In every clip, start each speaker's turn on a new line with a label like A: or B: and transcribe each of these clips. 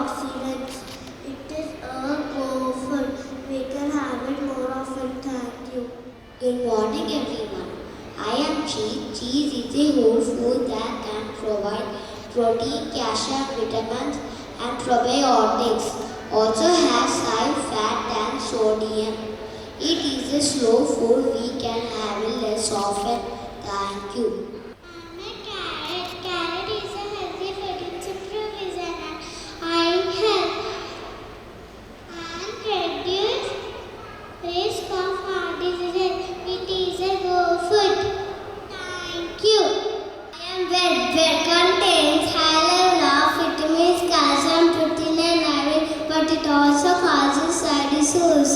A: antioxidants. It is a go food. We can have it more often. Thank you.
B: Good morning everyone. I am cheese. Cheese is a whole food that can provide protein, calcium, vitamins and probiotics. Also has high fat and sodium. It is a slow food we can have it less often. Thank you.
C: I'm a carrot. Carrot is a healthy food. It's a provision and I help and reduce risk of heart disease. It is a go food. Thank you.
A: I am veg. Veg contains high level of vitamins, calcium, protein and iron, but it also causes side issues.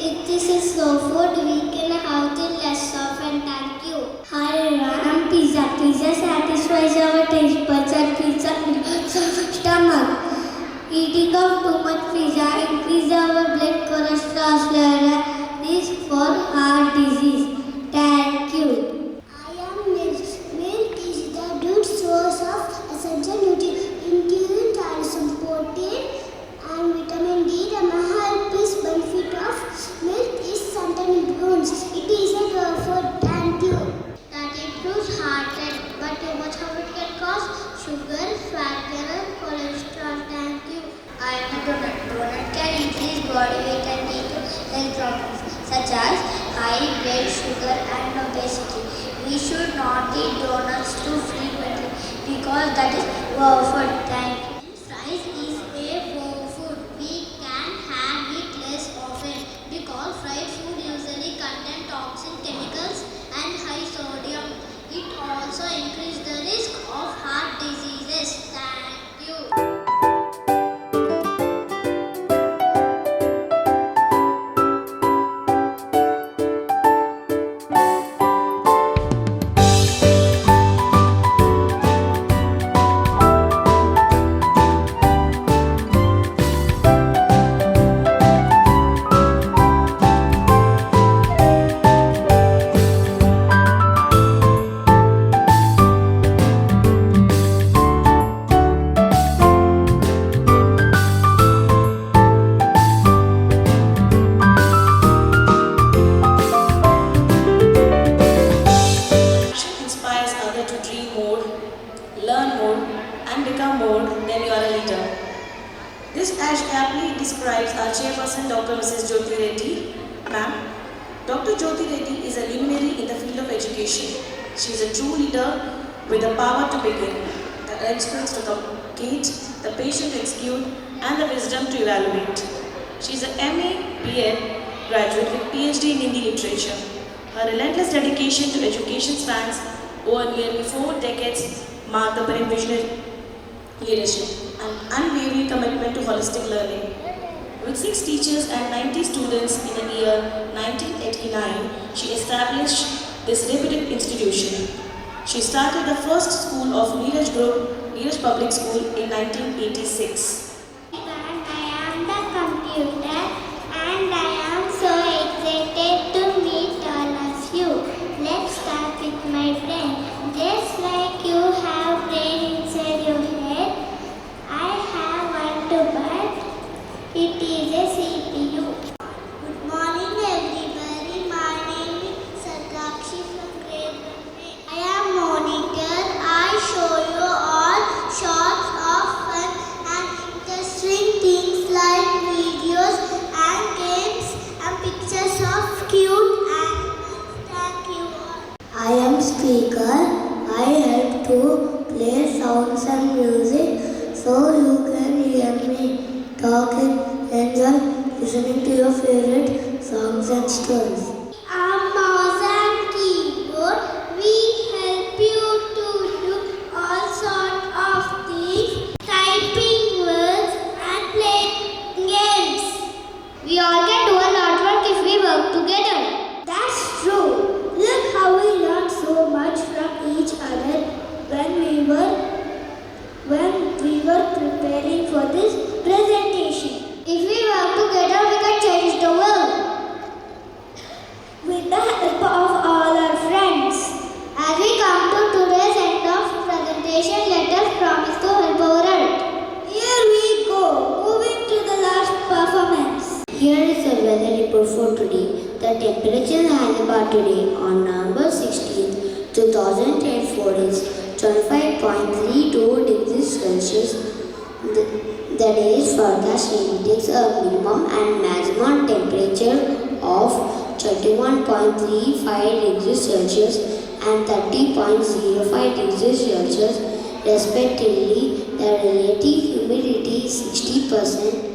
A: It is a slow food. We can have it less often. Thank you. Hi everyone, I am pizza. Pizza satisfies our taste buds and pizza fills our stomach. Eating of too much pizza increases our blood cholesterol level and risk for heart disease. Thank you. I am milk. Milk is the good source of essential nutrients calcium, protein and vitamin D. The health benefit of milk is sometimes bones. It is a good food. Thank you. That improves heart health, but too much of it can cause sugar, fat, and cholesterol. Thank you.
B: I am a donut. Donut can increase body weight and lead to health problems such as high blood sugar and obesity. We should not eat donuts too frequently because that is wow food. Thank you.
A: Fries is a wow food. We can have it less often because fried food usually contain toxic chemicals and high sodium. It also increases the risk of heart diseases. Thank you.
D: Inspires others to dream more, learn more, and become more than you are a leader. This ad aptly describes our chairperson, Dr. Mrs. Jyoti Reddy. Ma'am, Dr. Jyoti Reddy is a luminary in the field of education. She is a true leader with the power to begin, the experts to communicate, the patience to execute, and the wisdom to evaluate. She is a MA, BA graduate with PhD in Hindi literature. Her relentless dedication to education spans over nearly 4 decades mark the visionary leadership and unwavering commitment to holistic learning. With 6 teachers and 90 students in the year 1989, she established this reputed institution. She started the first school of Niraj Group, Niraj Public School in 1986.
C: I am the computer and I am so excited to meet all of you. Let's start with my brain. Just like you have brain inside your head, I have one too, but it is a CPU.
A: Good morning everybody. My name is Sargakshi from grade 1. I am monitor. I show you all shots of fun and interesting things like videos and games and pictures of cute animals. Thank you all. I am speaker. I help to play sounds and music so you can hear me talk and enjoy listening to your favorite songs and stories. On mouse and keyboard, we help you to do all sorts of things, typing words and playing games. We all can do a lot of work if we work together. That's true. Look how we learned so much from each other when we were preparing for this presentation. If we work together, we can change the world.
B: Here is the weather report for today. The temperature in Hyderabad today on November 16, 2024 is 25.32 degrees Celsius. The day's forecast indicates a minimum and maximum temperature of 31.35 degrees Celsius and 30.05 degrees Celsius respectively. The relative humidity is 60%.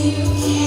A: You can